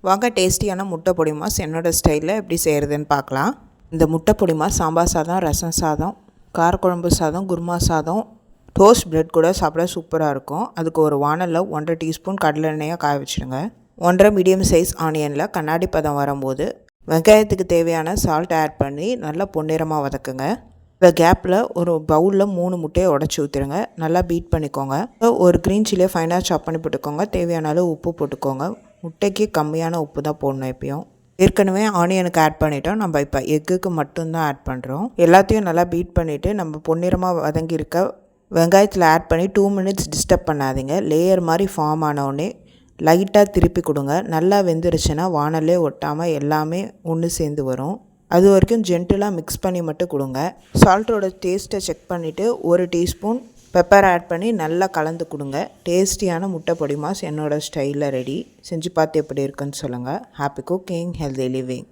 வாங்க டேஸ்டியான முட்டை பொடி மாஸ் என்னோடய ஸ்டைலில் எப்படி செய்கிறதுன்னு பார்க்கலாம். இந்த முட்டை பொடி மாஸ் சாம்பார் சாதம், ரசம் சாதம், காரக்குழம்பு சாதம், குருமா சாதம், டோஸ்ட் பிரெட் கூட சாப்பிட சூப்பராக இருக்கும். அதுக்கு ஒரு வானலில் 1.5 டீஸ்பூன் கடலை எண்ணெயை காய வச்சுடுங்க. 1.5 மீடியம் சைஸ் ஆனியனில் கண்ணாடி பதம் வரும்போது வெங்காயத்துக்கு தேவையான சால்ட் ஆட் பண்ணி நல்லா பொன்னிறமாக வதக்குங்க. இந்த கேப்பில் ஒரு பவுலில் 3 முட்டையை உடச்சி ஊற்றிடுங்க. நல்லா பீட் பண்ணிக்கோங்க. ஒரு க்ரீன் சில்லியை ஃபைனாக சாப் பண்ணி போட்டுக்கோங்க. தேவையான அளவு உப்பு போட்டுக்கோங்க. முட்டைக்கு கம்மியான உப்பு தான் போடணும். எப்பயும் ஏற்கனவே ஆனியனுக்கு ஆட் பண்ணிட்டோம். நம்ம இப்போ எக்குக்கு மட்டும்தான் ஆட் பண்ணுறோம். எல்லாத்தையும் நல்லா பீட் பண்ணிவிட்டு நம்ம பொன்னிறமாக வதங்கியிருக்க வெங்காயத்தில் ஆட் பண்ணி 2 மினிட்ஸ் டிஸ்டர்ப் பண்ணாதீங்க. லேயர் மாதிரி ஃபார்ம் ஆனவுடனே லைட்டாக திருப்பி கொடுங்க. நல்லா வெந்துருச்சுன்னா வானல்லே ஒட்டாமல் எல்லாமே ஒன்று சேர்ந்து வரும். அது வரைக்கும் ஜென்டிலாக மிக்ஸ் பண்ணி மட்டும் கொடுங்க. சால்ட்டோட டேஸ்ட்டை செக் பண்ணிவிட்டு 1 டீஸ்பூன் பெப்பர் ஆட் பண்ணி நல்லா கலந்து கொடுங்க. டேஸ்டியான முட்டை பொடி மாஸ் என்னோடய ஸ்டைலில் ரெடி. செஞ்சு பார்த்து எப்படி இருக்குன்னு சொல்லுங்கள். Happy cooking, healthy living.